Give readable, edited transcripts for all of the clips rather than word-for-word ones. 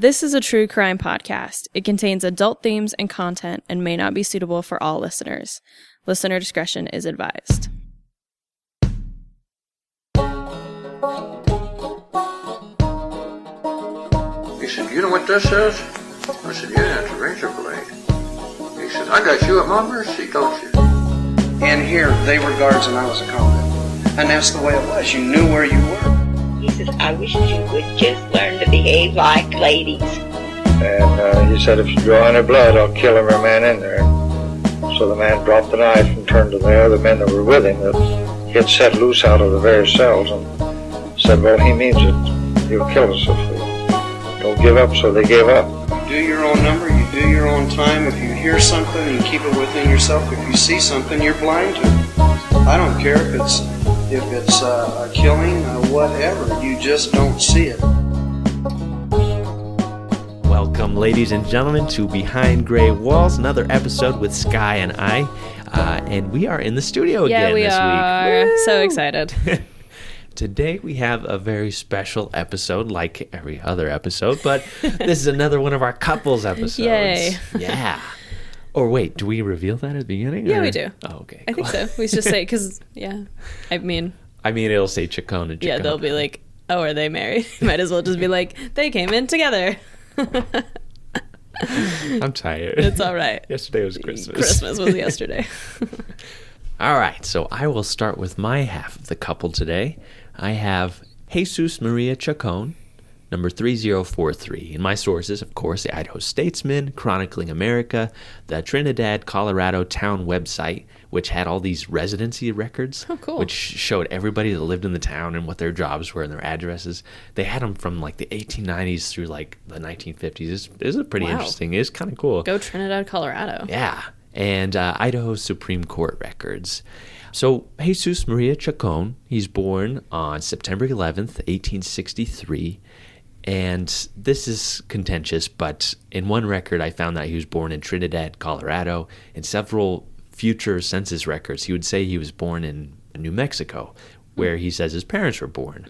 This is a true crime podcast. It contains adult themes and content and may not be suitable for all listeners. Listener discretion is advised. He said, "You know what this is?" I said, "Yeah, it's a razor blade." He said, "I got you at my mercy, don't you?" And here, they were guards and I was a convict. And that's the way it was. You knew where you were. He says, "I wish you would just learn to behave like ladies." And he said, "If you draw any blood, I'll kill every man in there." So the man dropped the knife and turned to the other men that were with him that he had set loose out of the various cells and said, "Well, he means it. He'll kill us if we don't give up." So they gave up. You do your own number, you do your own time. If you hear something, you keep it within yourself. If you see something, you're blind to it. I don't care if it's a killing, whatever. You just don't see it. Welcome, ladies and gentlemen, to Behind Gray Walls, another episode with Skye and I. And we are in the studio again this week. Yeah, we are. So excited. Today we have a very special episode, like every other episode, but this is another one of our couples episodes. Yay. Yeah. Or wait, do we reveal that at the beginning? Yeah, or? we do. Oh, okay. I think so. We should just say, because, yeah. I mean, it'll say Chacon and Chacon. yeah, they'll be like, oh, are they married? Might as well just be like, they came in together. I'm tired. It's all right. Yesterday was Christmas. Christmas was yesterday. All right, so I will start with my half of the couple today. I have Jesus Maria Chacon, number 3043. In my sources, of course, the Idaho Statesman, Chronicling America, the Trinidad, Colorado town website, which had all these residency records, which showed everybody that lived in the town and what their jobs were and their addresses. They had them from like the 1890s through like the 1950s. It's pretty interesting. It's kind of cool. Go Trinidad, Colorado. Yeah. And Idaho Supreme Court records. So Jesus Maria Chacon, he's born on September 11th, 1863. And this is contentious, but in one record I found that he was born in Trinidad, Colorado. In several future census records, he would say he was born in New Mexico, where he says his parents were born.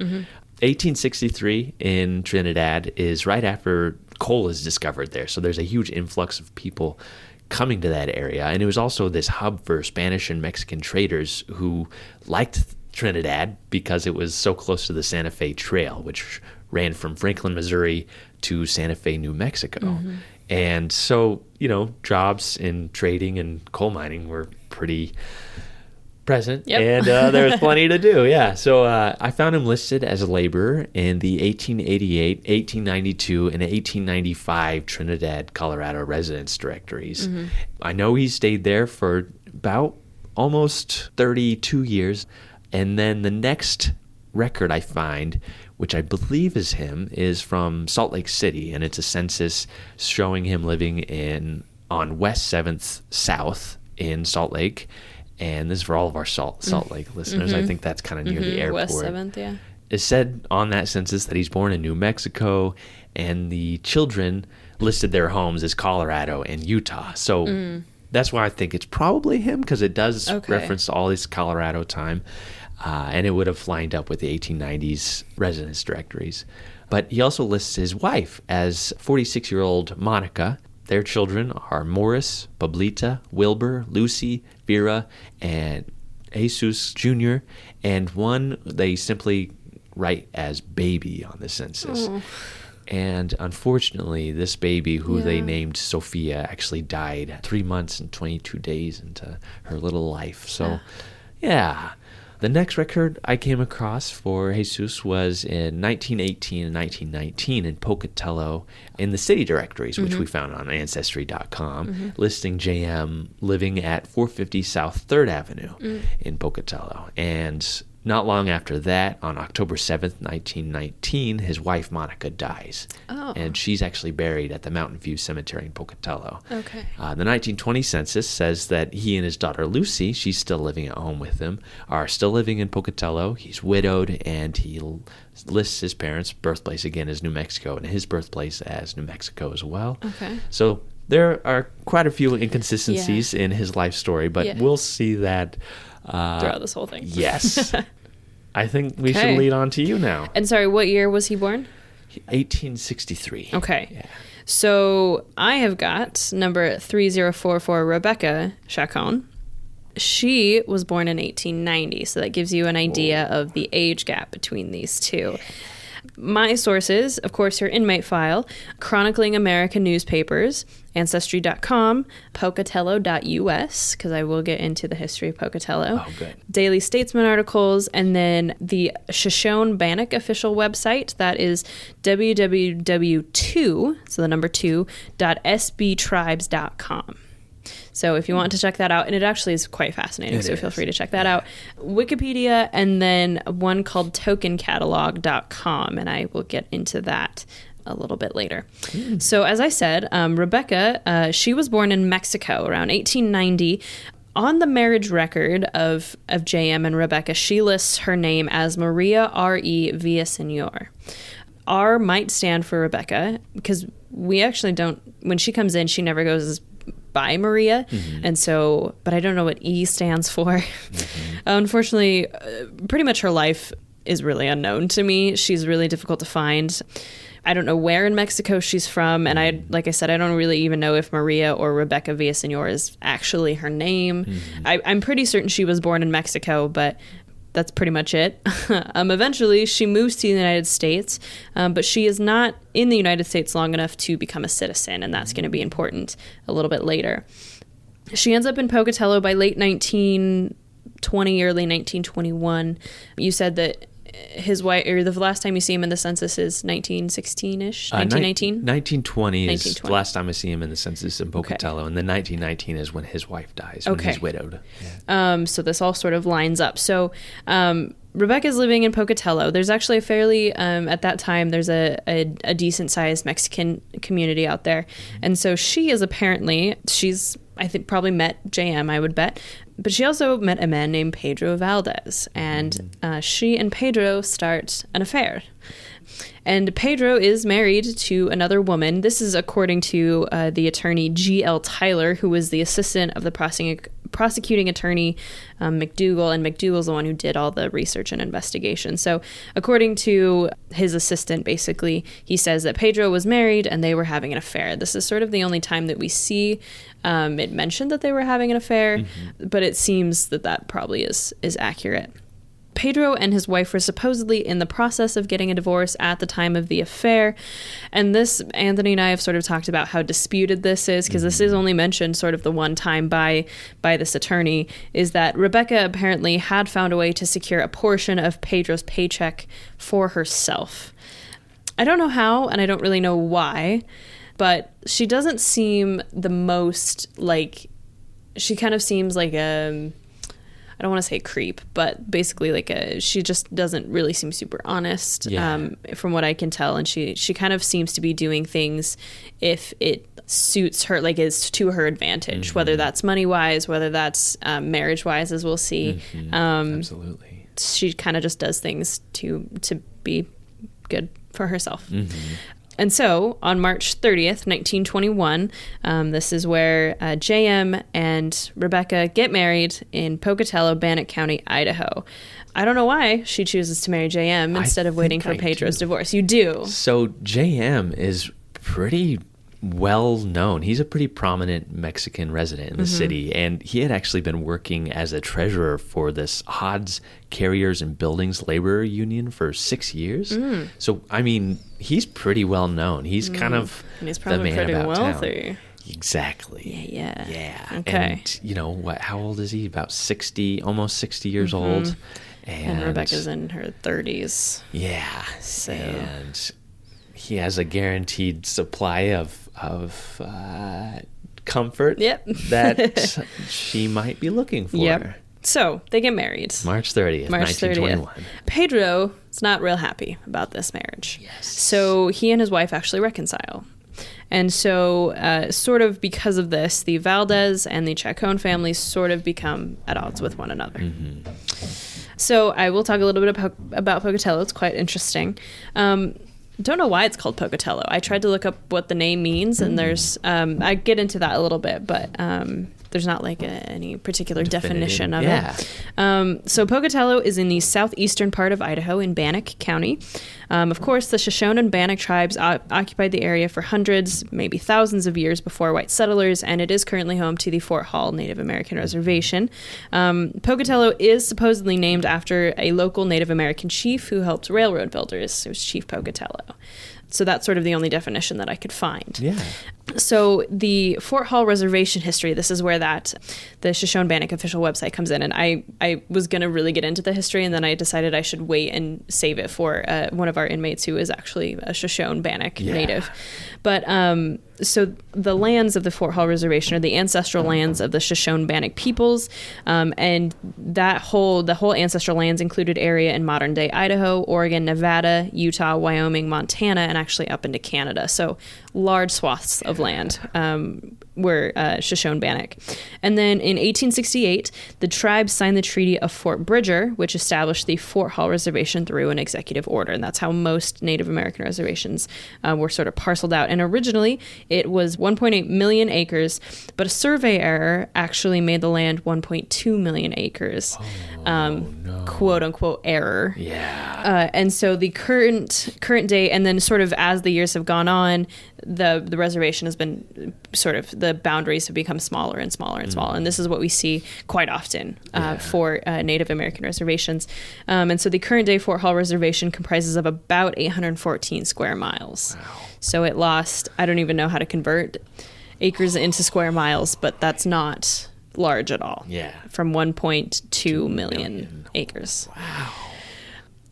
1863 in Trinidad is right after coal is discovered there. So there's a huge influx of people coming to that area. And it was also this hub for Spanish and Mexican traders who liked Trinidad because it was so close to the Santa Fe Trail, which ran from Franklin, Missouri to Santa Fe, New Mexico. And so, jobs in trading and coal mining were pretty present. Yep. And there was plenty to do, yeah. So I found him listed as a laborer in the 1888, 1892, and 1895 Trinidad, Colorado residence directories. I know he stayed there for about almost 32 years. And then the next record I find, which I believe is him, is from Salt Lake City, and it's a census showing him living on West 7th South in Salt Lake. And this is for all of our Salt Lake listeners. I think that's kind of near the airport. West 7th, yeah. It said on that census that he's born in New Mexico, and the children listed their homes as Colorado and Utah. So that's why I think it's probably him, because it does reference all this Colorado time. And it would have lined up with the 1890s residence directories. But he also lists his wife as 46-year-old Monica. Their children are Morris, Pablita, Wilbur, Lucy, Vera, and Jesus Jr., and one they simply write as baby on the census. And unfortunately, this baby, who they named Sophia, actually died 3 months and 22 days into her little life. So, yeah. The next record I came across for Jesus was in 1918 and 1919 in Pocatello in the city directories, which we found on Ancestry.com, listing JM living at 450 South 3rd Avenue in Pocatello. And not long after that, on October 7th, 1919, his wife Monica dies. And she's actually buried at the Mountain View Cemetery in Pocatello. The 1920 census says that he and his daughter Lucy, she's still living at home with him, are still living in Pocatello. He's widowed, and he lists his parents' birthplace again as New Mexico, and his birthplace as New Mexico as well. So there are quite a few inconsistencies in his life story, but we'll see that throughout this whole thing. Yes. I think we should lead on to you now. And sorry, what year was he born? 1863. Okay. Yeah. So I have got number 3044, Rebecca Chacon. She was born in 1890, so that gives you an idea of the age gap between these two. My sources, of course, your inmate file, Chronicling American Newspapers, Ancestry.com, Pocatello.us, because I will get into the history of Pocatello. Oh, good. Daily Statesman articles, and then the Shoshone-Bannock official website, that is www.2, so the number 2, .sbtribes.com. So if you want to check that out, and it actually is quite fascinating, so feel free to check that out. Wikipedia, and then one called tokencatalog.com, and I will get into that a little bit later. So as I said, Rebecca, she was born in Mexico around 1890. On the marriage record of J.M. and Rebecca, she lists her name as Maria R.E. Villaseñor. R might stand for Rebecca, because we actually don't, when she comes in, she never goes as by Maria, and so, but I don't know what E stands for. Unfortunately, pretty much her life is really unknown to me. She's really difficult to find. I don't know where in Mexico she's from, and like I said, I don't really even know if Maria or Rebecca Villaseñor is actually her name. I'm pretty certain she was born in Mexico, but that's pretty much it. Eventually, she moves to the United States, but she is not in the United States long enough to become a citizen, and that's going to be important a little bit later. She ends up in Pocatello by late 1920, early 1921. You said that his wife, or the last time you see him in the census is 1916-ish, 1919? 1920 is the last time I see him in the census in Pocatello, and then 1919 is when his wife dies, when he's widowed. Yeah. So this all sort of lines up. So Rebecca's living in Pocatello. There's actually a fairly, at that time, there's a decent-sized Mexican community out there. And so she is apparently, I think, probably met J.M., I would bet. But she also met a man named Pedro Valdez, and she and Pedro start an affair. And Pedro is married to another woman. This is according to the attorney G.L. Tyler, who was the assistant of the prosecuting attorney McDougal, and McDougal's the one who did all the research and investigation. So according to his assistant, basically, he says that Pedro was married and they were having an affair. This is sort of the only time that we see it mentioned that they were having an affair, but it seems that probably is accurate. Pedro and his wife were supposedly in the process of getting a divorce at the time of the affair. And this, Anthony and I have sort of talked about how disputed this is, because this is only mentioned sort of the one time by this attorney, is that Rebecca apparently had found a way to secure a portion of Pedro's paycheck for herself. I don't know how, and I don't really know why, but she doesn't seem the most like, she kind of seems like I don't want to say creep, but basically she just doesn't really seem super honest, from what I can tell. And she kind of seems to be doing things if it suits her, like is to her advantage, whether that's money-wise, whether that's marriage-wise, as we'll see. Absolutely. She kind of just does things to be good for herself. And so, on March 30th, 1921, this is where J.M. and Rebecca get married in Pocatello, Bannock County, Idaho. I don't know why she chooses to marry J.M. instead of waiting for Pedro's divorce. You do. So J.M. is pretty well known. He's a pretty prominent Mexican resident in the city, and he had actually been working as a treasurer for this Odds Carriers and Buildings Labor Union for 6 years. So, I mean, he's pretty well known. He's kind of and he's probably the man pretty about wealthy. town. Exactly. Yeah. Okay. And how old is he? About 60, almost 60 years old. And Rebecca's in her 30s. Yeah. So. And he has a guaranteed supply of comfort that she might be looking for. Yep. So they get married. March 30th, 1921. Pedro is not real happy about this marriage. Yes. So he and his wife actually reconcile. And so sort of because of this, the Valdez and the Chacon families sort of become at odds with one another. So I will talk a little bit about Pocatello. It's quite interesting. Don't know why it's called Pocatello. I tried to look up what the name means, and there's I get into that a little bit, but there's not like any particular definition of Yeah. it. So Pocatello is in the southeastern part of Idaho in Bannock County. Of course, the Shoshone and Bannock tribes occupied the area for hundreds, maybe thousands of years before white settlers, and it is currently home to the Fort Hall Native American Reservation. Pocatello is supposedly named after a local Native American chief who helped railroad builders. It was Chief Pocatello. So that's sort of the only definition that I could find. Yeah. So the Fort Hall Reservation history, this is where the Shoshone-Bannock official website comes in. And I was going to really get into the history, and then I decided I should wait and save it for one of our inmates who is actually a Shoshone-Bannock native. But so the lands of the Fort Hall Reservation are the ancestral lands of the Shoshone-Bannock peoples. And the whole ancestral lands included area in modern-day Idaho, Oregon, Nevada, Utah, Wyoming, Montana, and actually up into Canada. So large swaths of land were Shoshone-Bannock. And then in 1868, the tribes signed the Treaty of Fort Bridger, which established the Fort Hall Reservation through an executive order. And that's how most Native American reservations were sort of parceled out. And originally, it was 1.8 million acres, but a survey error actually made the land 1.2 million acres. Quote unquote error. Yeah. And so the current day, and then sort of as the years have gone on, the reservation has been sort of, the boundaries have become smaller and smaller and smaller. And this is what we see quite often for Native American reservations. And so the current day Fort Hall Reservation comprises of about 814 square miles. Wow. So it lost, I don't even know how to convert acres into square miles, but that's not large at all. Yeah. From 1.2 million acres. Wow.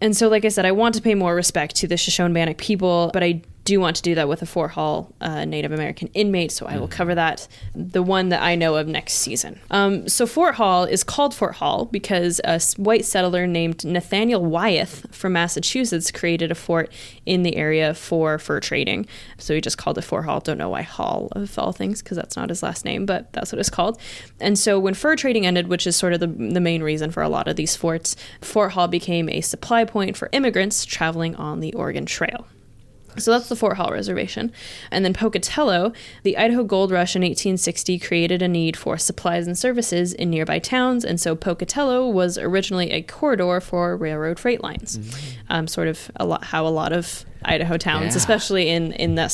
And so, like I said, I want to pay more respect to the Shoshone-Bannock people, but I do want to do that with a Fort Hall Native American inmate, so I will cover that, the one that I know of, next season. So Fort Hall is called Fort Hall because a white settler named Nathaniel Wyeth from Massachusetts created a fort in the area for fur trading. So he just called it Fort Hall. Don't know why Hall of all things, because that's not his last name, but that's what it's called. And so when fur trading ended, which is sort of the main reason for a lot of these forts, Fort Hall became a supply point for immigrants traveling on the Oregon Trail. So that's the Fort Hall Reservation. And then Pocatello, the Idaho Gold Rush in 1860 created a need for supplies and services in nearby towns. And so Pocatello was originally a corridor for railroad freight lines. Sort of how a lot of Idaho towns, especially in the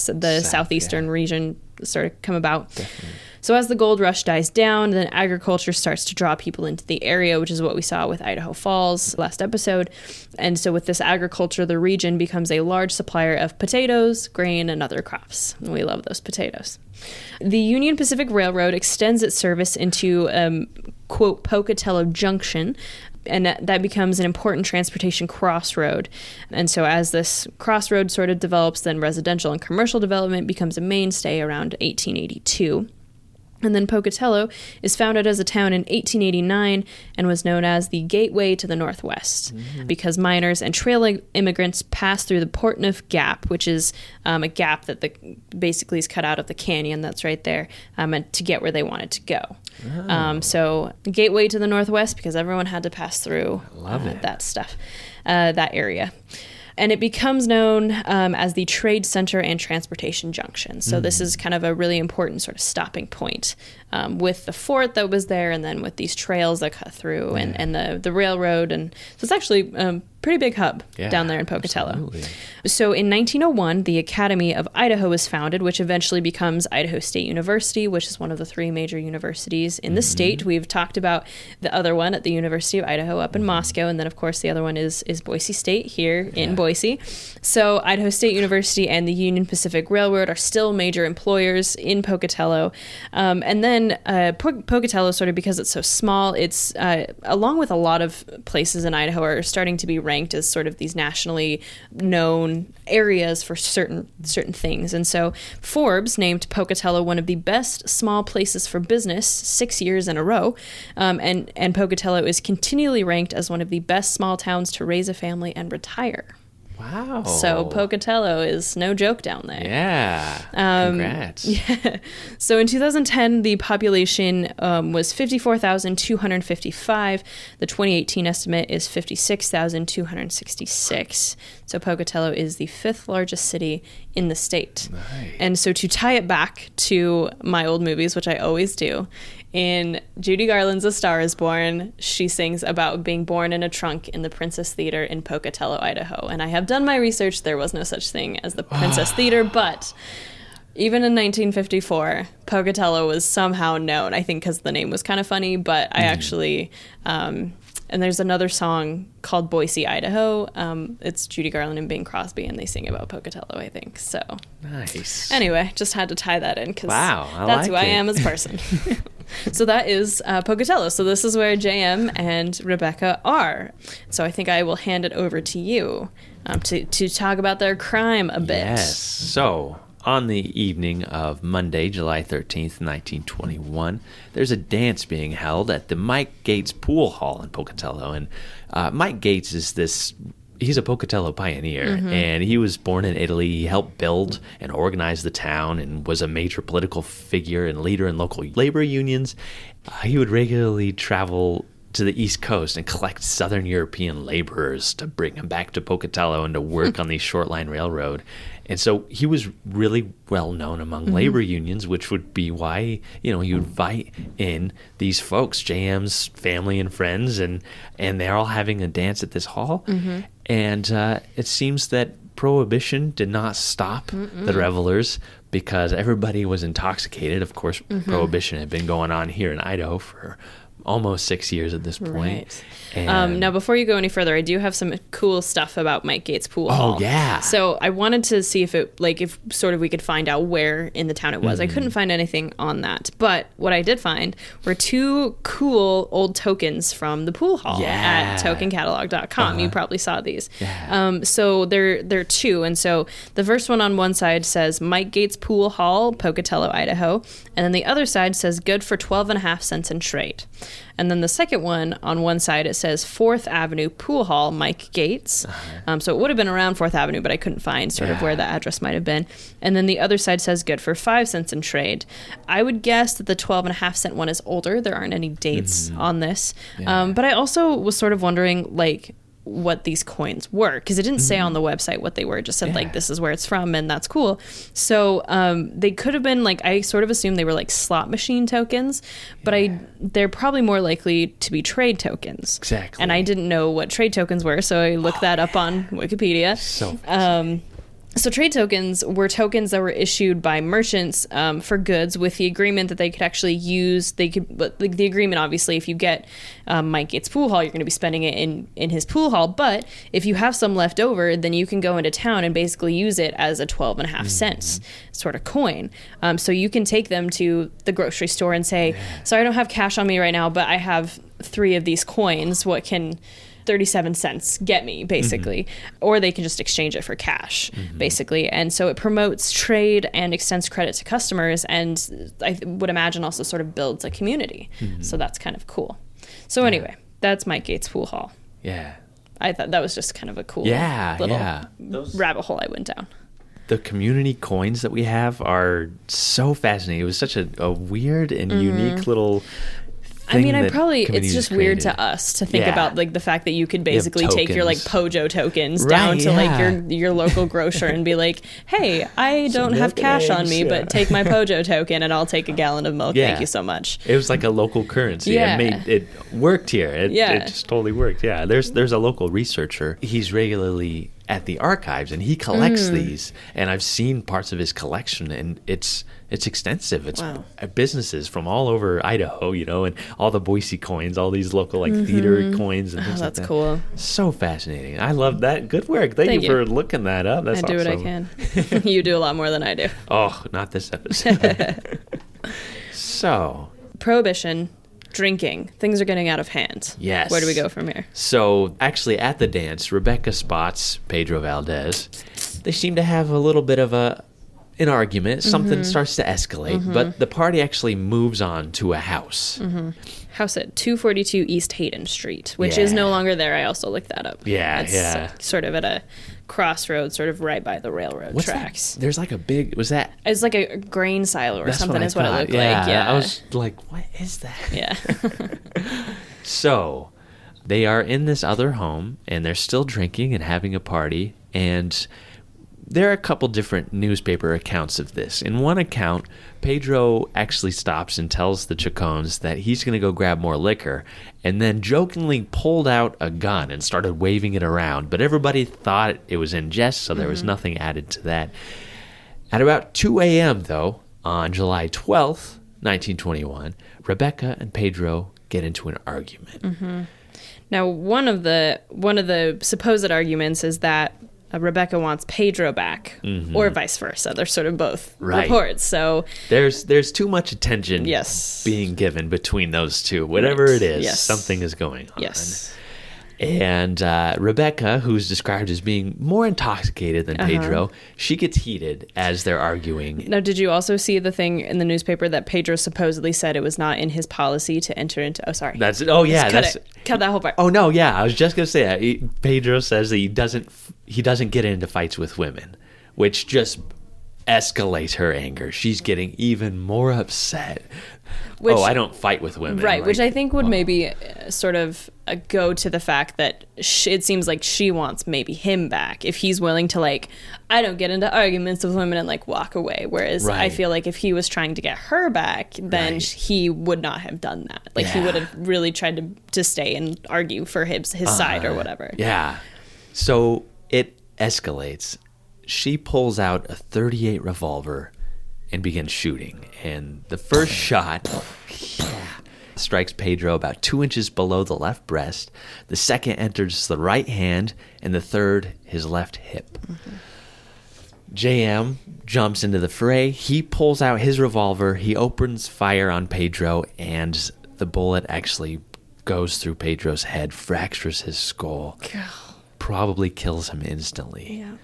southeastern region, sort of come about. Definitely. So as the gold rush dies down, then agriculture starts to draw people into the area, which is what we saw with Idaho Falls last episode. And so with this agriculture, the region becomes a large supplier of potatoes, grain, and other crops. And we love those potatoes. The Union Pacific Railroad extends its service into, quote, Pocatello Junction, and that becomes an important transportation crossroad. And so as this crossroad sort of develops, then residential and commercial development becomes a mainstay around 1882. And then Pocatello is founded as a town in 1889 and was known as the Gateway to the Northwest because miners and trail immigrants passed through the Portneuf Gap, which is a gap that basically is cut out of the canyon that's right there to get where they wanted to go. So Gateway to the Northwest because everyone had to pass through that stuff, that area. And it becomes known as the Trade Center and Transportation Junction. So this is kind of a really important sort of stopping point with the fort that was there and then with these trails that cut through and the railroad. And so it's actually a pretty big hub down there in Pocatello. Absolutely. So in 1901, the Academy of Idaho was founded, which eventually becomes Idaho State University, which is one of the three major universities in the state. We've talked about the other one at the University of Idaho up in Moscow. And then, of course, the other one is Boise State here in Boise. So Idaho State University and the Union Pacific Railroad are still major employers in Pocatello. And then Pocatello, sort of because it's so small, it's along with a lot of places in Idaho are starting to be ranked as sort of these nationally known areas for certain things. And so Forbes named Pocatello one of the best small places for business 6 years in a row. And Pocatello is continually ranked as one of the best small towns to raise a family and retire. Wow. So Pocatello is no joke down there. Yeah. Congrats. Yeah. So in 2010, the population was 54,255. The 2018 estimate is 56,266. So Pocatello is the 5th largest city in the state. Nice. And so to tie it back to my old movies, which I always do, in Judy Garland's A Star is Born, she sings about being born in a trunk in the Princess Theater in Pocatello, Idaho. And I have done my research. There was no such thing as the Princess Theater, but even in 1954, Pocatello was somehow known, I think because the name was kind of funny, but I actually... and there's another song called Boise, Idaho. It's Judy Garland and Bing Crosby, and they sing about Pocatello, I think. So Nice. Anyway, just had to tie that in because Wow, I that's like who I it. am as a person. So that is Pocatello. So this is where JM and Rebecca are. So I think I will hand it over to you to talk about their crime a bit. Yes. So, on the evening of Monday, July 13th, 1921, there's a dance being held at the Mike Gates Pool Hall in Pocatello. And Mike Gates is he's a Pocatello pioneer, and he was born in Italy. He helped build and organize the town and was a major political figure and leader in local labor unions. He would regularly travel to the East Coast and collect Southern European laborers to bring them back to Pocatello and to work on the Short Line Railroad. And so he was really well known among labor unions, which would be why, you would invite in these folks, JM's family and friends, and they're all having a dance at this hall. And it seems that Prohibition did not stop the revelers because everybody was intoxicated. Of course, Prohibition had been going on here in Idaho for almost 6 years at this point. Right. And Now, before you go any further, I do have some cool stuff about Mike Gates Pool Hall. Oh, yeah. So I wanted to see if we could find out where in the town it was. I couldn't find anything on that. But what I did find were 2 cool old tokens from the pool hall at tokencatalog.com. You probably saw these. Yeah. So they're 2. And so the first one on one side says Mike Gates Pool Hall, Pocatello, Idaho. And then the other side says good for 12.5 cents in trade. And then the second one on one side, it says 4th Avenue Pool Hall, Mike Gates. So it would have been around 4th Avenue, but I couldn't find sort of where the address might have been. And then the other side says good for 5 cents in trade. I would guess that the 12.5 cent one is older. There aren't any dates on this. But I also was sort of wondering, what these coins were, because it didn't say on the website what they were. It just said this is where it's from, and that's cool. So they could have been I sort of assumed they were slot machine tokens, but they're probably more likely to be trade tokens. Exactly. And I didn't know what trade tokens were, so I looked that up on Wikipedia. So trade tokens were tokens that were issued by merchants for goods with the agreement that they could actually use. The agreement, obviously, if you get Mike Gates Pool Hall, you're going to be spending it in his pool hall. But if you have some left over, then you can go into town and basically use it as a 12.5 cents sort of coin. So you can take them to the grocery store and say, sorry, I don't have cash on me right now, but I have 3 of these coins. What can 37 cents get me, basically? Or they can just exchange it for cash, basically. And so it promotes trade and extends credit to customers, and I would imagine also sort of builds a community. So that's kind of cool. So anyway, that's Mike Gates Pool Hall. Yeah. I thought that was just kind of a cool little rabbit hole I went down. The community coins that we have are so fascinating. It was such a weird and unique little I mean, it's just weird to us to think about the fact that you could basically take your Pojo tokens down to your local grocer and be like, hey, I don't have cash on me, but take my Pojo token and I'll take a gallon of milk. Thank you so much. It was like a local currency. It worked here. It just totally worked. Yeah. There's a local researcher. He's regularly at the archives and he collects these, and I've seen parts of his collection, and it's extensive. It's businesses from all over Idaho, and all the Boise coins, all these local theater coins and things like that. That's cool. So fascinating. I love that. Good work. Thank you for looking that up. That's awesome. I do what I can. You do a lot more than I do. Oh, not this episode. So, Prohibition. Drinking. Things are getting out of hand. Yes. Where do we go from here? So, actually, at the dance, Rebecca spots Pedro Valdez. They seem to have a little bit of an argument. Something starts to escalate, but the party actually moves on to a house. House at 242 East Hayden Street, which is no longer there. I also looked that up. It's sort of at a crossroads, sort of right by the railroad What's tracks. that? There's like a big, was that? It's like a grain silo or That's something what I is what it thought. looked like. Yeah. I was like, what is that? Yeah. So they are in this other home, and they're still drinking and having a party, and there are a couple different newspaper accounts of this. In one account, Pedro actually stops and tells the Chacons that he's going to go grab more liquor, and then jokingly pulled out a gun and started waving it around. But everybody thought it was in jest, so there was nothing added to that. At about 2 a.m., though, on July 12th, 1921, Rebecca and Pedro get into an argument. Now, one of the supposed arguments is that Rebecca wants Pedro back, or vice versa. They're sort of both reports. So there's too much attention being given between those two. Whatever it is, something is going on. Yes. And Rebecca, who's described as being more intoxicated than Pedro, she gets heated as they're arguing. Now, did you also see the thing in the newspaper that Pedro supposedly said it was not in his policy to enter into? Oh, sorry. That's it. Oh, yeah. Cut that whole part. Oh, no, yeah. I was just going to say that. Pedro says that he doesn't get into fights with women, which just escalates her anger. She's getting even more upset. I don't fight with women. Right, which I think would maybe sort of go to the fact that it seems like she wants maybe him back. If he's willing to, like, I don't get into arguments with women and, like, walk away. Whereas I feel like if he was trying to get her back, then he would not have done that. Like, he would have really tried to stay and argue for his side or whatever. Yeah. So it escalates. She pulls out a .38 revolver and begins shooting. And the first shot strikes Pedro about 2 inches below the left breast. The second enters the right hand, and the third his left hip. JM jumps into the fray. He pulls out his revolver. He opens fire on Pedro, and the bullet actually goes through Pedro's head, fractures his skull, probably kills him instantly. Yeah.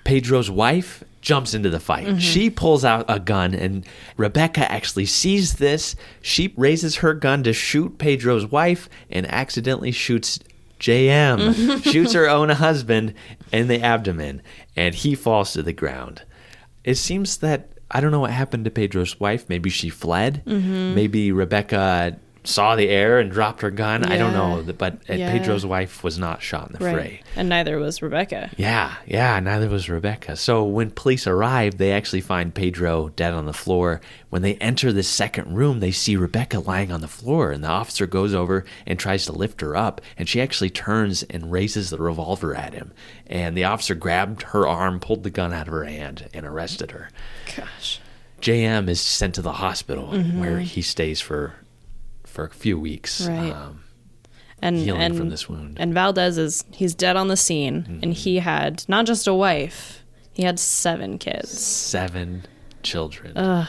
Pedro's wife jumps into the fight. She pulls out a gun, and Rebecca actually sees this. She raises her gun to shoot Pedro's wife and accidentally shoots JM, shoots her own husband in the abdomen, and he falls to the ground. It seems that, I don't know what happened to Pedro's wife. Maybe she fled. Maybe Rebecca saw the air and dropped her gun. I don't know, but Pedro's wife was not shot in the fray. And neither was Rebecca. Yeah, neither was Rebecca. So when police arrive, they actually find Pedro dead on the floor. When they enter the second room, they see Rebecca lying on the floor, and the officer goes over and tries to lift her up, and she actually turns and raises the revolver at him. And the officer grabbed her arm, pulled the gun out of her hand, and arrested her. Gosh. JM is sent to the hospital where he stays for a few weeks, healing from this wound. And Valdez he's dead on the scene, and he had not just a wife, he had 7 kids. 7 children.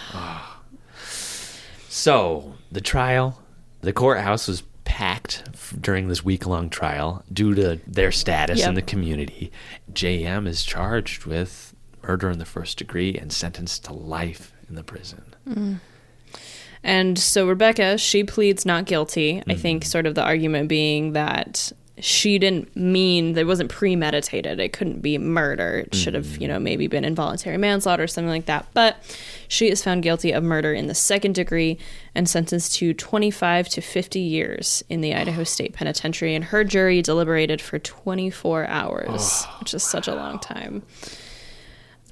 So the trial, the courthouse was packed during this week-long trial due to their status in the community. JM is charged with murder in the first degree and sentenced to life in the prison. And so Rebecca, she pleads not guilty. I think sort of the argument being that she didn't mean, that it wasn't premeditated. It couldn't be murder. It should have, maybe been involuntary manslaughter or something like that. But she is found guilty of murder in the second degree and sentenced to 25 to 50 years in the Idaho State Penitentiary. And her jury deliberated for 24 hours, which is such a long time.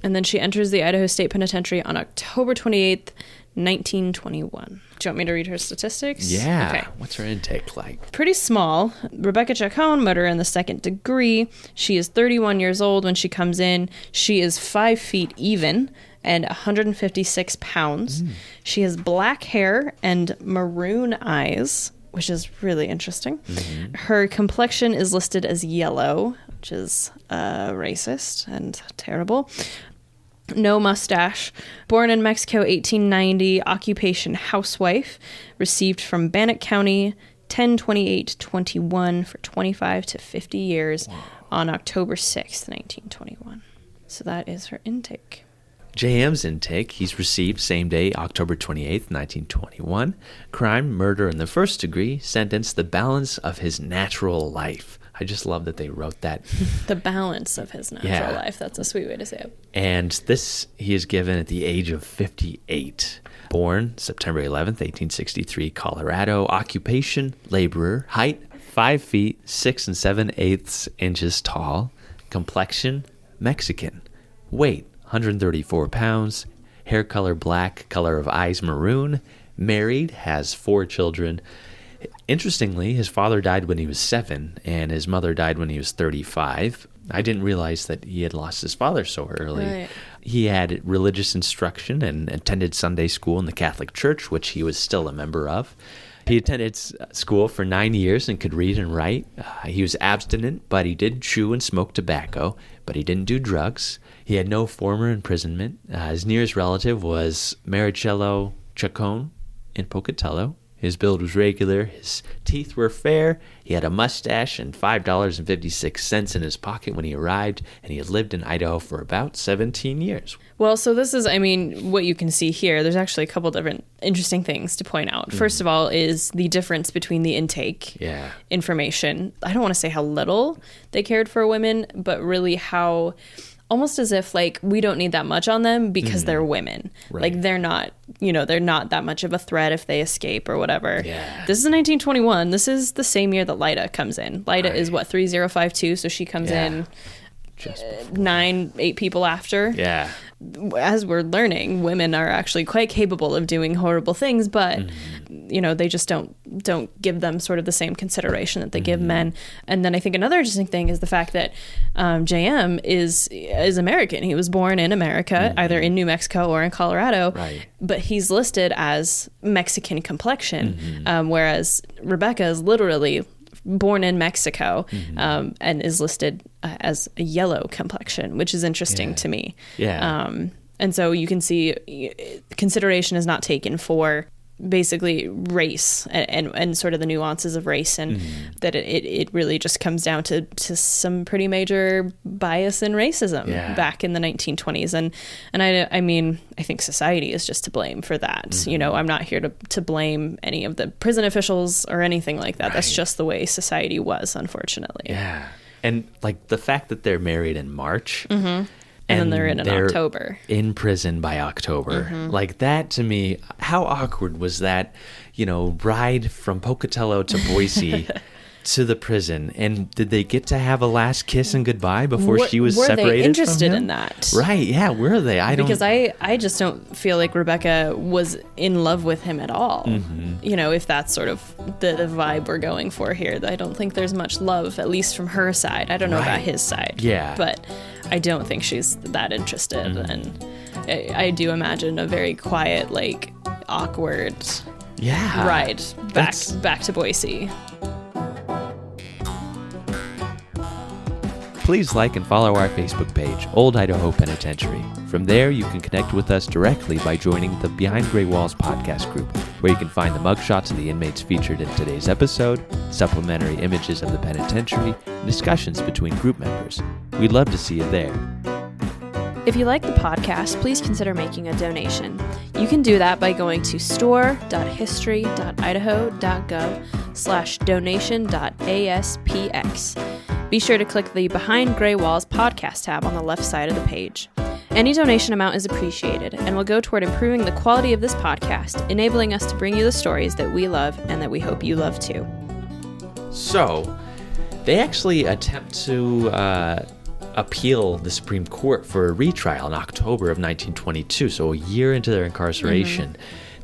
And then she enters the Idaho State Penitentiary on October 28th, 1921. Do you want me to read her statistics? Yeah. Okay. What's her intake like? Pretty small. Rebecca Chacon, murder in the second degree. She is 31 years old when she comes in. She is 5 feet even and 156 pounds. She has black hair and maroon eyes, which is really interesting. Her complexion is listed as yellow, which is racist and terrible. No mustache. Born in Mexico, 1890. Occupation housewife. Received from Bannock County, 10/28/21 for 25 to 50 years on October 6th, 1921. So that is her intake. JM's intake, he's received same day, October 28th, 1921. Crime, murder in the first degree, sentenced the balance of his natural life. I just love that they wrote that. The balance of his natural life. That's a sweet way to say it. And this he is given at the age of 58. Born September 11th, 1863, Colorado. Occupation, laborer. Height, 5 feet, 6 7/8 inches tall. Complexion, Mexican. Weight, 134 pounds. Hair color, black. Color of eyes, maroon. Married, has 4 children. Interestingly, his father died when he was 7, and his mother died when he was 35. I didn't realize that he had lost his father so early. Right. He had religious instruction and attended Sunday school in the Catholic Church, which he was still a member of. He attended school for 9 years and could read and write. He was abstinent, but he did chew and smoke tobacco, but he didn't do drugs. He had no former imprisonment. His nearest relative was Rebecca Chacon in Pocatello. His build was regular. His teeth were fair. He had a mustache and $5.56 in his pocket when he arrived, and he had lived in Idaho for about 17 years. Well, so this is, I mean, what you can see here, there's actually a couple different interesting things to point out. First of all is the difference between the intake information. I don't want to say how little they cared for women, but really how... almost as if, like, we don't need that much on them because they're women. Right. Like, they're not, they're not that much of a threat if they escape or whatever. Yeah. This is 1921. This is the same year that Lyda comes in. Lyda is, 3052, so she comes in Just 8 people after. Yeah. As we're learning, women are actually quite capable of doing horrible things, but they just don't give them sort of the same consideration that they give men. And then I think another interesting thing is the fact that JM is American. He was born in America, either in New Mexico or in Colorado, but he's listed as Mexican complexion, whereas Rebecca is literally born in Mexico and is listed as a yellow complexion, which is interesting to me. And so you can see consideration is not taken for basically race and sort of the nuances of race, and that it really just comes down to some pretty major bias and racism back in the 1920s. And I mean, I think society is just to blame for that. I'm not here to blame any of the prison officials or anything like that. That's just the way society was, unfortunately. Yeah. And like the fact that they're married in March and then they're in October. In prison by October. Like that to me, how awkward was that, ride from Pocatello to Boise to the prison? And did they get to have a last kiss and goodbye before she was separated from him? Were they interested in that? Right, yeah, were they? Because I just don't feel like Rebecca was in love with him at all. If that's sort of the vibe we're going for here. I don't think there's much love, at least from her side. I don't know about his side. Yeah. But I don't think she's that interested. And I do imagine a very quiet, like, awkward ride back to Boise. Please like and follow our Facebook page, Old Idaho Penitentiary. From there, you can connect with us directly by joining the Behind Gray Walls podcast group, where you can find the mugshots of the inmates featured in today's episode, supplementary images of the penitentiary, and discussions between group members. We'd love to see you there. If you like the podcast, please consider making a donation. You can do that by going to store.history.idaho.gov/donation.aspx. Be sure to click the Behind Gray Walls podcast tab on the left side of the page. Any donation amount is appreciated and will go toward improving the quality of this podcast, enabling us to bring you the stories that we love and that we hope you love too. So, they actually attempt to appeal the Supreme Court for a retrial in October of 1922, so a year into their incarceration.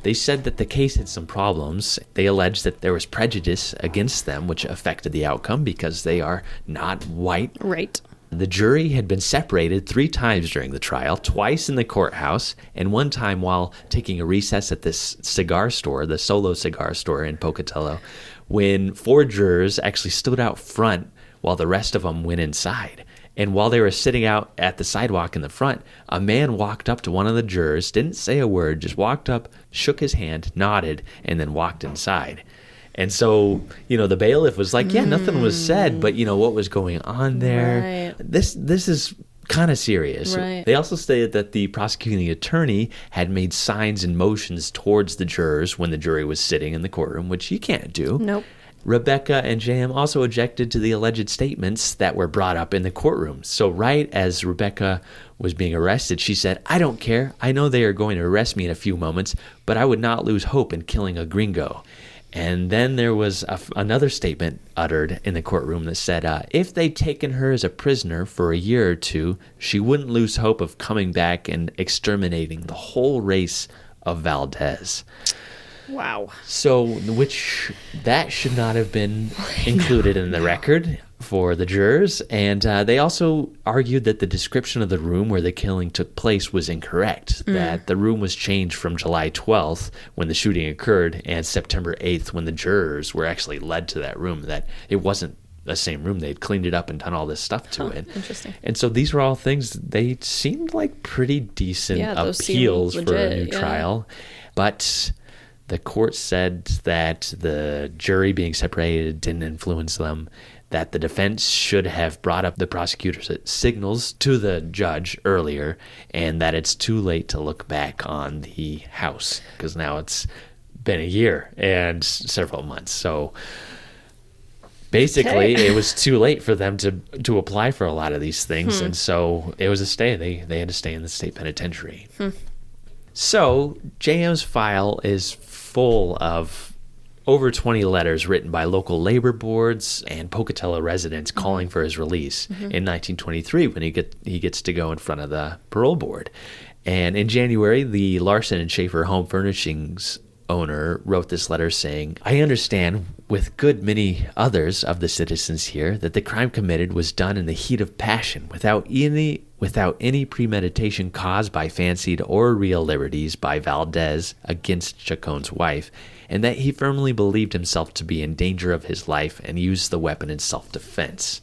They said that the case had some problems. They alleged that there was prejudice against them, which affected the outcome because they are not white. Right. The jury had been separated 3 times during the trial, twice in the courthouse, and one time while taking a recess at this cigar store, the Solo cigar store in Pocatello, when 4 jurors actually stood out front while the rest of them went inside. And while they were sitting out at the sidewalk in the front, a man walked up to one of the jurors, didn't say a word, just walked up, shook his hand, nodded, and then walked inside. And so, the bailiff was like, yeah, nothing was said, but, what was going on there? Right. This is kind of serious. Right. They also stated that the prosecuting attorney had made signs and motions towards the jurors when the jury was sitting in the courtroom, which you can't do. Nope. Rebecca and J.M. also objected to the alleged statements that were brought up in the courtroom. So right as Rebecca was being arrested, she said, "I don't care. I know they are going to arrest me in a few moments, but I would not lose hope in killing a gringo." And then there was another statement uttered in the courtroom that said, if they'd taken her as a prisoner for a year or two, she wouldn't lose hope of coming back and exterminating the whole race of Valdez. Wow. So, which that should not have been included in the record for the jurors. And they also argued that the description of the room where the killing took place was incorrect, that the room was changed from July 12th when the shooting occurred and September 8th when the jurors were actually led to that room, that it wasn't the same room. They'd cleaned it up and done all this stuff to it. Interesting. And so these were all things, they seemed like pretty decent appeals for a new trial. But the court said that the jury being separated didn't influence them, that the defense should have brought up the prosecutor's signals to the judge earlier, and that it's too late to look back on the house because now it's been a year and several months. So basically, it was too late for them to apply for a lot of these things, and so it was a stay. They had to stay in the state penitentiary. So J.M.'s file is full of over 20 letters written by local labor boards and Pocatello residents calling for his release in 1923 when he gets to go in front of the parole board. And in January, the Larson and Schaefer Home Furnishings owner wrote this letter saying, "I understand, with good many others of the citizens here, that the crime committed was done in the heat of passion, without any premeditation caused by fancied or real liberties by Valdez against Chacon's wife, and that he firmly believed himself to be in danger of his life and used the weapon in self-defense."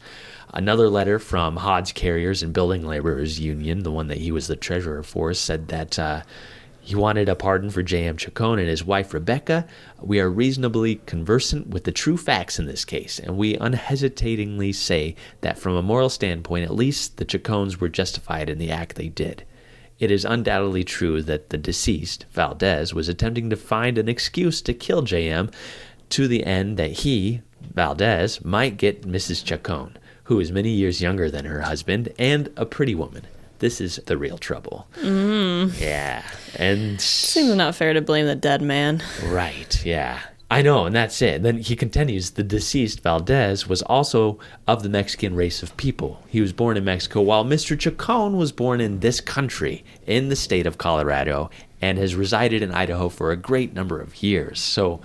Another letter from Hodge Carriers and Building Laborers Union, the one that he was the treasurer for, said that he wanted a pardon for J.M. Chacon and his wife Rebecca. "We are reasonably conversant with the true facts in this case, and we unhesitatingly say that from a moral standpoint, at least, the Chacons were justified in the act they did. It is undoubtedly true that the deceased, Valdez, was attempting to find an excuse to kill J.M. to the end that he, Valdez, might get Mrs. Chacon, who is many years younger than her husband and a pretty woman. This is the real trouble." Yeah. And Seems not fair to blame the dead man. right, yeah. I know, and that's it. Then he continues, the deceased, Valdez, was also of the Mexican race of people. He was born in Mexico, while Mr. Chacon was born in this country, in the state of Colorado, and has resided in Idaho for a great number of years. So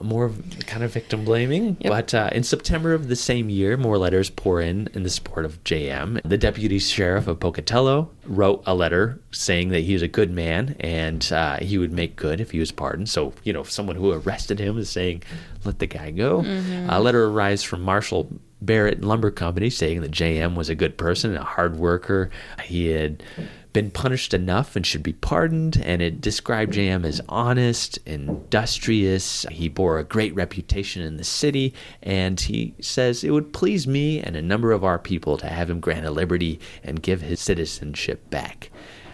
more kind of victim blaming. Yep. But in September of the same year, more letters pour in the support of J.M. The deputy sheriff of Pocatello wrote a letter saying that he was a good man and he would make good if he was pardoned. So, someone who arrested him is saying, let the guy go. A letter arrives from Marshall Barrett Lumber Company saying that J.M. was a good person and a hard worker. He had been punished enough and should be pardoned, and it described J.M. as honest, industrious. He bore a great reputation in the city, and he says it would please me and a number of our people to have him granted liberty and give his citizenship back.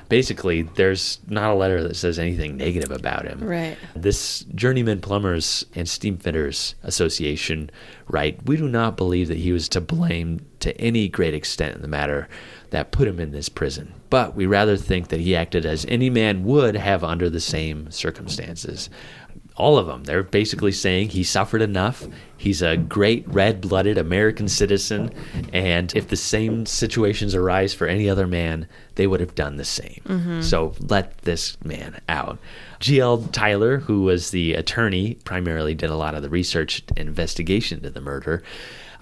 Basically, there's not a letter that says anything negative about him. Right. This Journeyman Plumbers and Steamfitters Association, right, we do not believe that he was to blame to any great extent in the matter that put him in this prison, but we rather think that he acted as any man would have under the same circumstances. All of them, they're basically saying he suffered enough, he's a great red-blooded American citizen, and if the same situations arise for any other man, they would have done the same. So let this man out. G.L. Tyler, who was the attorney, primarily did a lot of the research and investigation into the murder.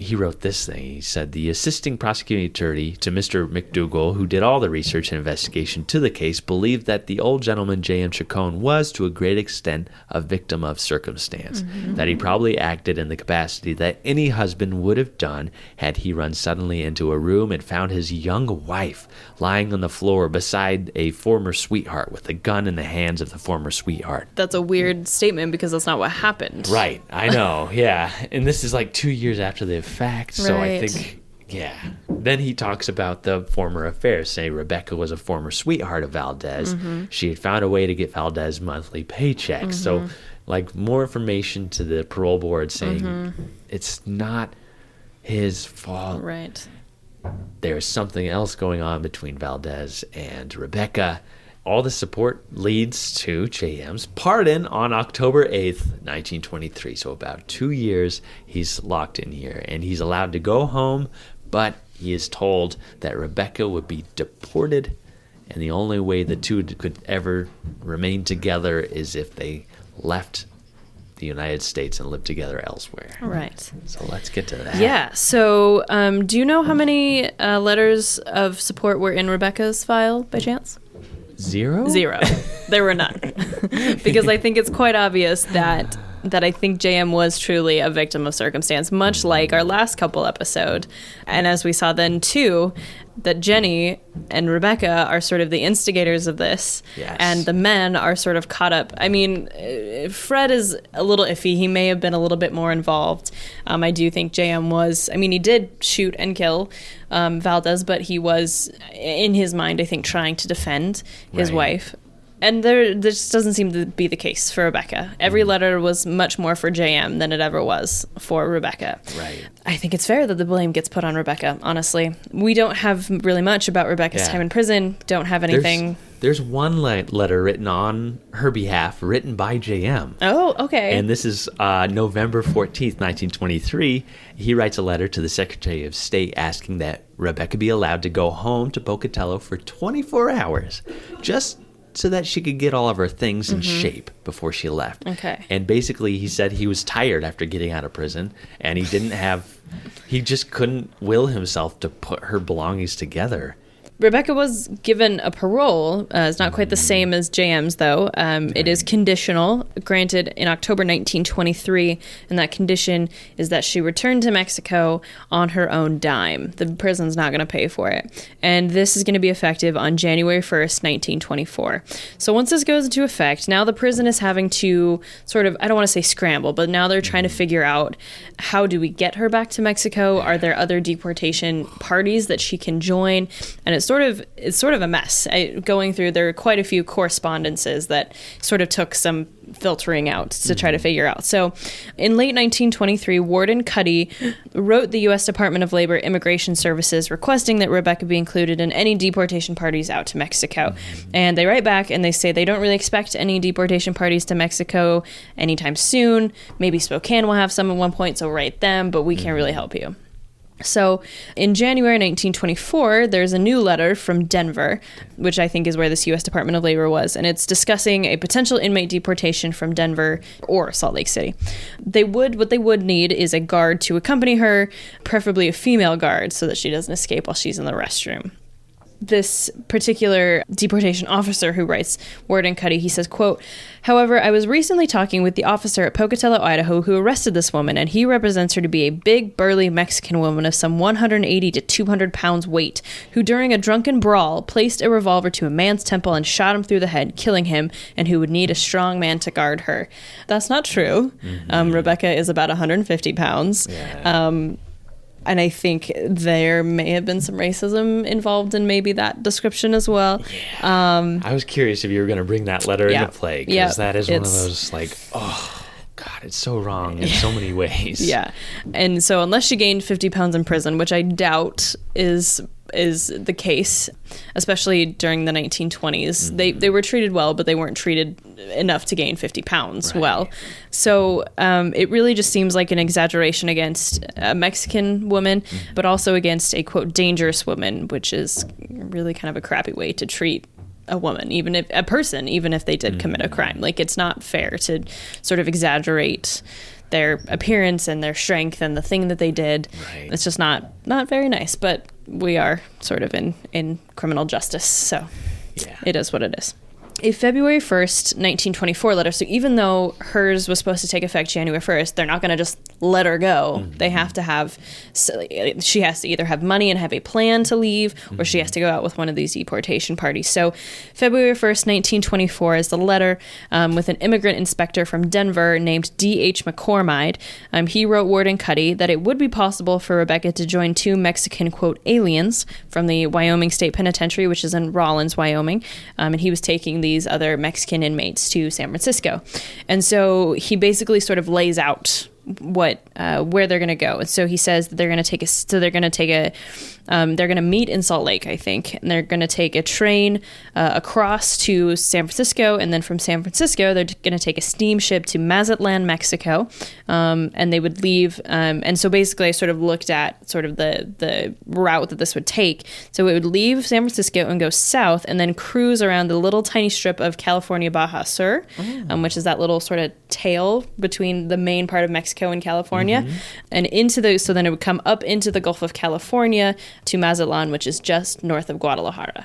He wrote this thing. He said, the assisting prosecuting attorney to Mr. McDougall, who did all the research and investigation to the case, believed that the old gentleman, J.M. Chacon, was to a great extent a victim of circumstance, that he probably acted in the capacity that any husband would have done had he run suddenly into a room and found his young wife lying on the floor beside a former sweetheart with a gun in the hands of the former sweetheart. That's a weird statement because that's not what happened. Right, I know, yeah. And this is like 2 years after the fact, so Right. I think, yeah. Then he talks about the former affairs, saying Rebecca was a former sweetheart of Valdez. She had found a way to get Valdez monthly paychecks. So like more information to the parole board saying it's not his fault. Right. There's something else going on between Valdez and Rebecca. All the support leads to JM's pardon on October 8th, 1923. So about 2 years he's locked in here, and he's allowed to go home, but he is told that Rebecca would be deported, and the only way the two could ever remain together is if they left the United States and lived together elsewhere. Right. So let's get to that. Yeah. So do you know how many letters of support were in Rebecca's file by chance? Zero? There were none. Because I think it's quite obvious that I think JM was truly a victim of circumstance, much like our last couple episode. And as we saw then too, that Jenny and Rebecca are sort of the instigators of this. Yes. And the men are sort of caught up. I mean, Fred is a little iffy. He may have been a little bit more involved. I do think JM was, I mean, he did shoot and kill Valdez, but he was, in his mind, I think, trying to defend his wife. And this doesn't seem to be the case for Rebecca. Every letter was much more for JM than it ever was for Rebecca. Right. I think it's fair that the blame gets put on Rebecca, honestly. We don't have really much about Rebecca's time in prison. Don't have anything. There's one letter written on her behalf, written by JM. Oh, okay. And this is November 14th, 1923. He writes a letter to the Secretary of State asking that Rebecca be allowed to go home to Pocatello for 24 hours, just so that she could get all of her things in shape before she left. Okay. And basically, he said he was tired after getting out of prison, and he just couldn't will himself to put her belongings together. Rebecca was given a parole. It's not quite the same as JM's, though. It is conditional, granted in October 1923, and that condition is that she returned to Mexico on her own dime. The prison's not going to pay for it. And this is going to be effective on January 1st, 1924. So once this goes into effect, now the prison is having to sort of, I don't want to say scramble, but now they're trying to figure out, how do we get her back to Mexico? Are there other deportation parties that she can join? And it's sort of a mess. Going through, there are quite a few correspondences that sort of took some filtering out to try to figure out. So in late 1923, Warden Cuddy wrote the U.S. Department of Labor Immigration Services requesting that Rebecca be included in any deportation parties out to Mexico. And they write back and they say they don't really expect any deportation parties to Mexico anytime soon. Maybe Spokane will have some at one point, so write them, but we can't really help you. So in January 1924, there's a new letter from Denver, which I think is where this U.S. Department of Labor was, and it's discussing a potential inmate deportation from Denver or Salt Lake City. What they would need is a guard to accompany her, preferably a female guard, so that she doesn't escape while she's in the restroom. This particular deportation officer who writes Warden Cuddy, he says, quote, "However, I was recently talking with the officer at Pocatello, Idaho, who arrested this woman, and he represents her to be a big, burly Mexican woman of some 180 to 200 pounds weight, who during a drunken brawl placed a revolver to a man's temple and shot him through the head, killing him, and who would need a strong man to guard her." That's not true. Rebecca is about 150 pounds. Yeah. And I think there may have been some racism involved in maybe that description as well. Yeah. I was curious if you were going to bring that letter into play, because that is one of those, like, oh, God, it's so wrong in so many ways. Yeah. And so unless she gained 50 pounds in prison, which I doubt is the case, especially during the 1920s. They were treated well, but they weren't treated enough to gain 50 pounds well. So it really just seems like an exaggeration against a Mexican woman, but also against a, quote, dangerous woman, which is really kind of a crappy way to treat a woman, even if they did commit a crime. Like, it's not fair to sort of exaggerate their appearance and their strength and the thing that they did. It's just not very nice, but we are sort of in criminal justice, so it is what it is. A February 1st, 1924 letter, so even though hers was supposed to take effect January 1st, they're not going to just let her go. They have to she has to either have money and have a plan to leave, or she has to go out with one of these deportation parties. So February 1st, 1924 is the letter with an immigrant inspector from Denver named D.H. McCormick. He wrote Warden Cuddy that it would be possible for Rebecca to join two Mexican, quote, aliens from the Wyoming State Penitentiary, which is in Rawlins, Wyoming, and he was taking these other Mexican inmates to San Francisco. And so he basically sort of lays out where they're going to go. And so he says that they're going to meet in Salt Lake, I think, and they're going to take a train across to San Francisco, and then from San Francisco they're going to take a steamship to Mazatlan, Mexico, and they would leave. And so basically I sort of looked at sort of the route that this would take. So it would leave San Francisco and go south, and then cruise around the little tiny strip of California Baja Sur, which is that little sort of tail between the main part of Mexico and California, and into so then it would come up into the Gulf of California to Mazatlan, which is just north of Guadalajara.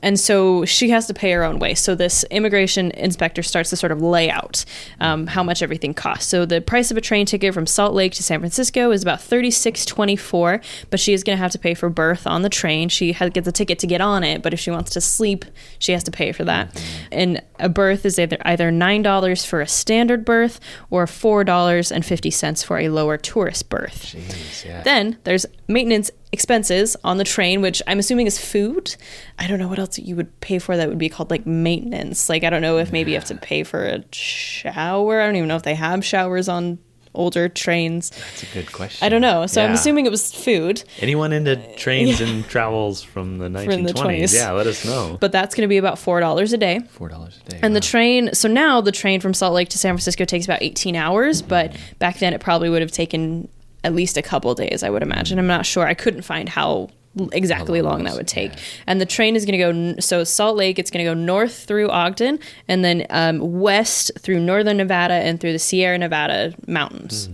And so she has to pay her own way. So this immigration inspector starts to sort of lay out how much everything costs. So the price of a train ticket from Salt Lake to San Francisco is about $36.24, but she is going to have to pay for berth on the train. She gets a ticket to get on it, but if she wants to sleep, she has to pay for that. And a berth is either $9 for a standard berth or $4.50 for a lower tourist berth. Jeez, yeah. Then there's maintenance expenses on the train, which I'm assuming is food. I don't know what else you would pay for that would be called like maintenance. Like, I don't know if maybe you have to pay for a shower. I don't even know if they have showers on older trains. That's a good question. I don't know. So I'm Yeah. assuming it was food. Anyone into trains and travels from the 1920s? Yeah, let us know. But that's going to be about $4 a day. $4 a day. And wow. the train, so now the train from Salt Lake to San Francisco takes about 18 hours, but back then it probably would have taken at least a couple days, I would imagine. I'm not sure. I couldn't find how exactly long that would take. Yeah. And the train is going to go, so Salt Lake, it's going to go north through Ogden, and then west through northern Nevada and through the Sierra Nevada mountains.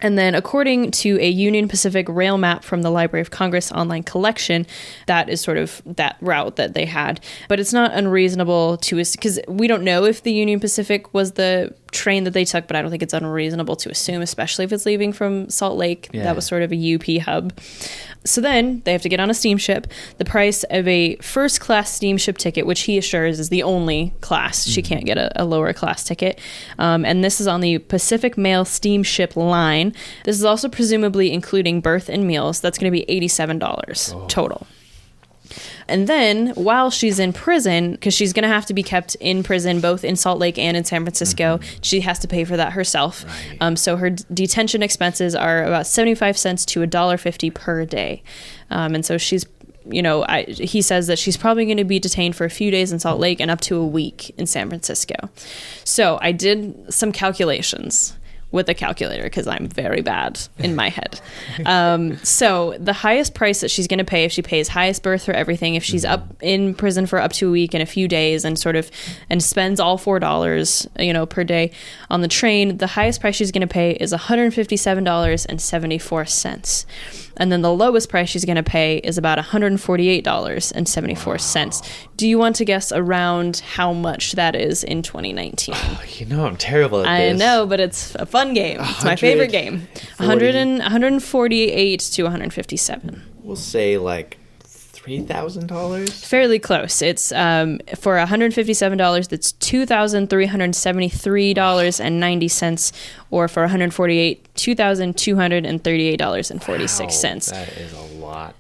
And then according to a Union Pacific rail map from the Library of Congress online collection, that is sort of that route that they had. But it's not unreasonable to, because we don't know if the Union Pacific was the train that they took, but I don't think it's unreasonable to assume, especially if it's leaving from Salt Lake. Yeah. That was sort of a UP hub. So then they have to get on a steamship. The price of a first class steamship ticket, which he assures is the only class, she can't get a lower class ticket. And this is on the Pacific Mail steamship line. This is also presumably including berth and meals. That's going to be $87 total. And then while she's in prison, because she's going to have to be kept in prison both in Salt Lake and in San Francisco, she has to pay for that herself. Right. So her detention expenses are about 75 cents to $1.50 per day. And so she's, he says that she's probably going to be detained for a few days in Salt Lake and up to a week in San Francisco. So I did some calculations with a calculator because I'm very bad in my head. So the highest price that she's going to pay, if she pays highest berth for everything, if she's up in prison for up to a week and a few days and spends all $4, per day on the train, the highest price she's going to pay is $157.74. And then the lowest price she's going to pay is about $148.74. Do you want to guess around how much that is in 2019? I'm terrible at this. I know, but it's a fun game. It's my favorite game. 148 to 157. We'll say like $3,000. Fairly close. It's for $157. That's $2,373.90, or for 148, $2,238.46. That is a lot.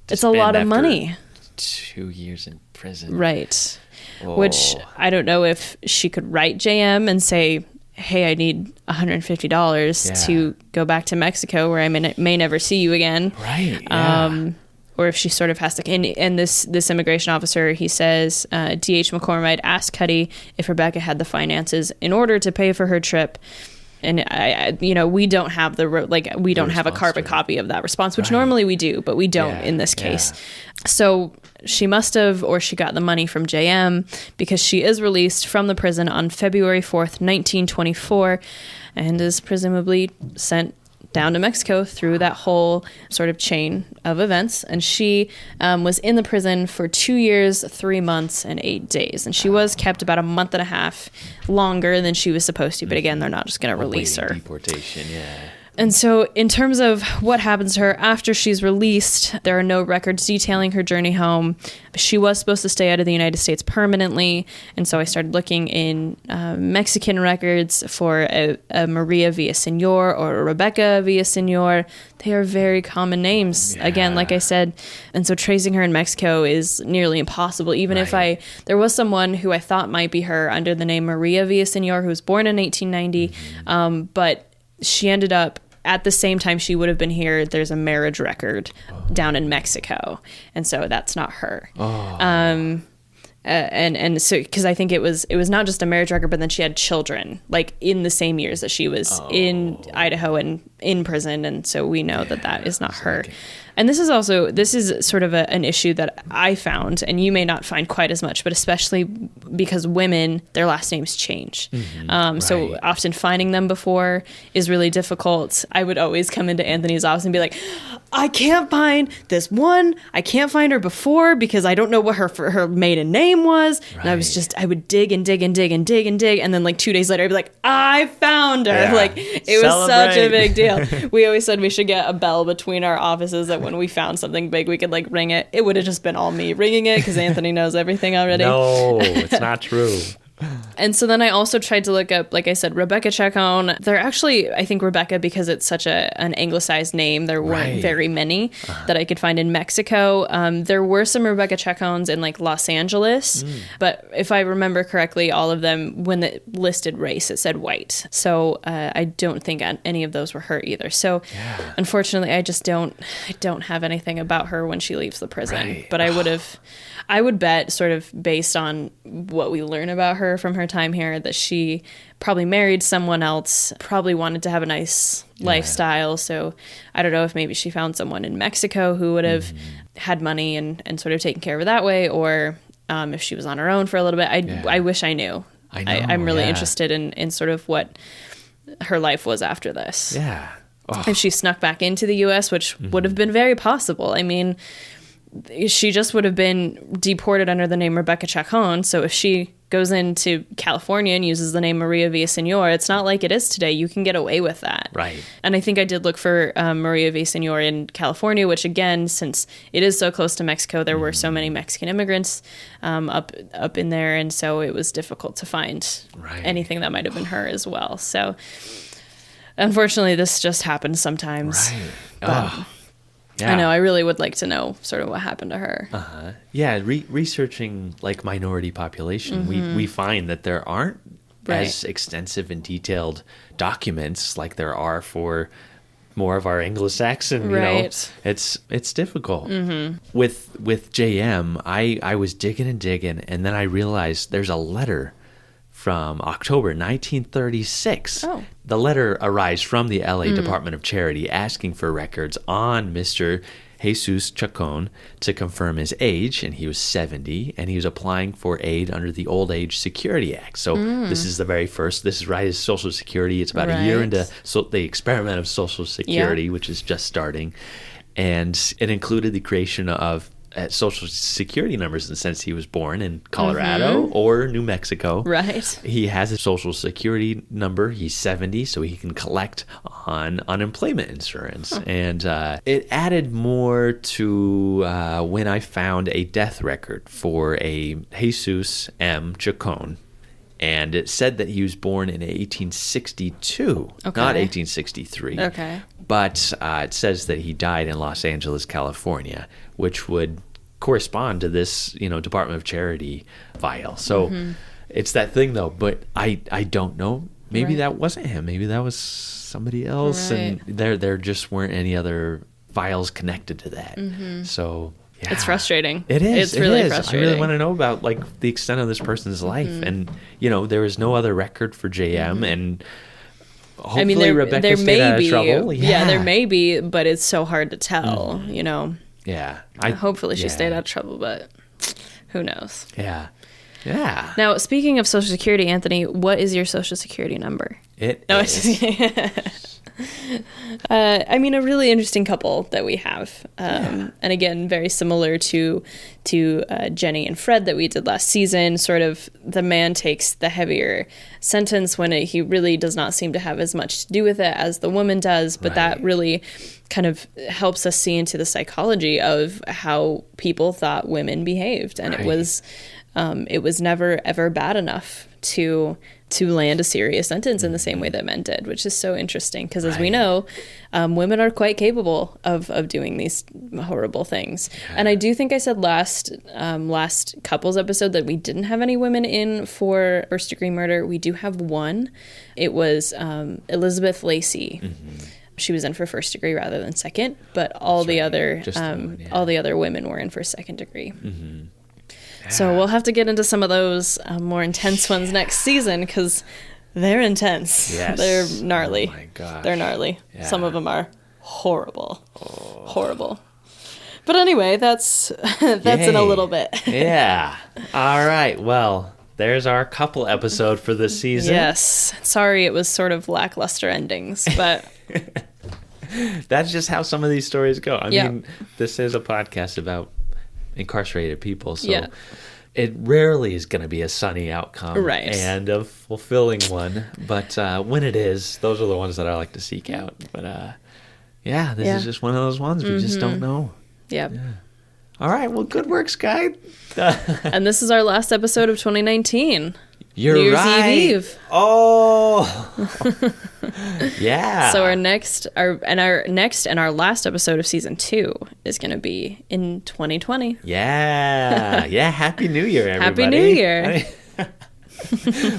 It's a lot of money. 2 years in prison. Right. Which I don't know if she could write JM and say, hey, I need $150 to go back to Mexico where I may never see you again. Right. Yeah. Or if she sort of has to, and this immigration officer, he says, D.H. McCormick asked Cuddy if Rebecca had the finances in order to pay for her trip. And we don't have have a carbon copy of that response, which normally we do, but we don't in this case. So she must have, or she got the money from JM, because she is released from the prison on February 4th, 1924, and is presumably sent down to Mexico through that whole sort of chain of events. And she was in the prison for 2 years, 3 months, and 8 days. And she was kept about a month and a half longer than she was supposed to. But again, they're not just going to release her. Deportation, yeah. And so in terms of what happens to her after she's released, there are no records detailing her journey home. She was supposed to stay out of the United States permanently. And so I started looking in Mexican records for a Maria Villaseñor or a Rebecca Villaseñor. They are very common names, again, like I said. And so tracing her in Mexico is nearly impossible. Even if there was someone who I thought might be her under the name Maria Villaseñor, who was born in 1890, but she ended up, at the same time she would have been here, there's a marriage record down in Mexico. And so that's not her. And so, because I think it was not just a marriage record, but then she had children, like in the same years that she was in Idaho and in prison. And so we know that is not her. And this is sort of an issue that I found, and you may not find quite as much, but especially because women, their last names change. So often finding them before is really difficult. I would always come into Anthony's office and be like, I can't find this one. I can't find her before because I don't know what her maiden name was. And I would dig and dig and dig and dig and dig. And then like 2 days later, I'd be like, I found her. Yeah. Like it was such a big deal. We always said we should get a bell between our offices that when we found something big, we could like ring it. It would have just been all me ringing it because Anthony knows everything already. No, it's not true. And so then I also tried to look up, like I said, Rebecca Chacon. They're actually, I think Rebecca, because it's such an anglicized name, there weren't very many that I could find in Mexico. There were some Rebecca Chacons in like Los Angeles, but if I remember correctly, all of them, when it listed race, it said white. So I don't think any of those were her either. So unfortunately, I don't have anything about her when she leaves the prison. But I would bet, sort of based on what we learn about her from her time here, that she probably married someone else, probably wanted to have a nice lifestyle. So I don't know if maybe she found someone in Mexico who would have had money and sort of taken care of her that way, or if she was on her own for a little bit. I wish I knew. I'm really interested in sort of what her life was after this. Yeah. Oh. If she snuck back into the U.S., which would have been very possible. I mean, she just would have been deported under the name Rebecca Chacon. So if she goes into California and uses the name Maria Villaseñor, it's not like it is today. You can get away with that. Right. And I think I did look for Maria Villaseñor in California, which again, since it is so close to Mexico, there were so many Mexican immigrants up in there. And so it was difficult to find anything that might have been her as well. So unfortunately, this just happens sometimes. Right. But, I know. I really would like to know sort of what happened to her. Yeah, researching like minority population, we find that there aren't as extensive and detailed documents like there are for more of our Anglo-Saxon. You know, it's difficult. With JM, I was digging, and then I realized there's a letter from October 1936. Oh. The letter arrives from the LA Department of Charity asking for records on Mr. Jesus Chacon to confirm his age, and he was 70, and he was applying for aid under the Old Age Security Act. So this is the very first, this is right as Social Security. It's about a year into the experiment of Social Security, which is just starting. And it included the creation of Social Security numbers in the sense he was born in Colorado or New Mexico. Right. He has a Social Security number. He's 70, so he can collect on unemployment insurance. And it added more to when I found a death record for a Jesus M. Chacon. And it said that he was born in 1862, not 1863. Okay. But it says that he died in Los Angeles, California, which would correspond to this, Department of Charity file. So it's that thing, though. But I don't know. Maybe that wasn't him. Maybe that was somebody else. And there just weren't any other files connected to that. So... yeah. It's frustrating. It is. It's really frustrating. I really want to know about the extent of this person's life, and there was no other record for JM, and hopefully Rebecca stayed out of trouble. Yeah, there may be, but it's so hard to tell. Yeah. Hopefully she stayed out of trouble, but who knows? Yeah. Yeah. Now, speaking of Social Security, Anthony, what is your Social Security number? It I mean, a really interesting couple that we have. And again, very similar to Jenny and Fred that we did last season. Sort of the man takes the heavier sentence when he really does not seem to have as much to do with it as the woman does. But that really kind of helps us see into the psychology of how people thought women behaved. And it was never, ever bad enough to land a serious sentence in the same way that men did, which is so interesting because, as we know, women are quite capable of doing these horrible things. And I do think I said last couples episode that we didn't have any women in for first degree murder. We do have one. It was Elizabeth Lacey. She was in for first degree rather than second, but all the other women were in for second degree. So we'll have to get into some of those more intense ones next season because they're intense. Yes. They're gnarly. Oh my gosh. They're gnarly. Yeah. Some of them are horrible. Horrible. But anyway, that's in a little bit. Yeah. All right. Well, there's our couple episode for this season. Yes. Sorry it was sort of lackluster endings, but... That's just how some of these stories go. I mean, this is a podcast about incarcerated people, so it rarely is going to be a sunny outcome and a fulfilling one, but when it is, those are the ones that I like to seek out. But this is just one of those ones we just don't know. All right, well, good work, Skye. And this is our last episode of 2019. You're New Year's right. Eve. Oh, yeah. So our next and our last episode of season 2 is going to be in 2020. Yeah. Happy New Year, everybody. Happy New Year.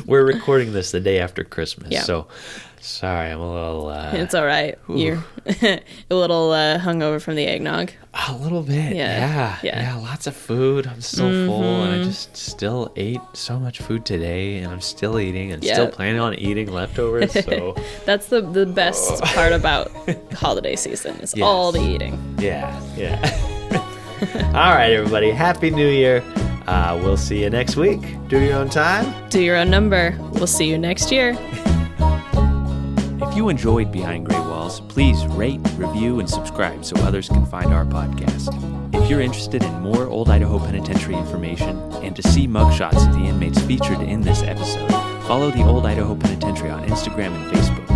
We're recording this the day after Christmas, so sorry, I'm a little... it's all right. You're a little hungover from the eggnog. A little bit, yeah. Lots of food. I'm still full, and I just still ate so much food today, and I'm still eating, and still planning on eating leftovers. So that's the best part about holiday season is all the eating. Yeah. All right, everybody. Happy New Year. We'll see you next week. Do your own time. Do your own number. We'll see you next year. If you enjoyed Behind Gray Walls, please rate, review, and subscribe so others can find our podcast. If you're interested in more Old Idaho Penitentiary information and to see mugshots of the inmates featured in this episode, follow the Old Idaho Penitentiary on Instagram and Facebook.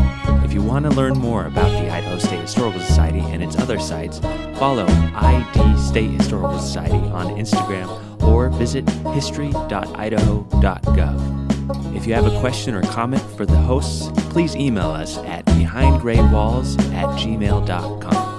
If you want to learn more about the Idaho State Historical Society and its other sites, follow ID State Historical Society on Instagram or visit history.idaho.gov. If you have a question or comment for the hosts, please email us at behindgraywalls@gmail.com.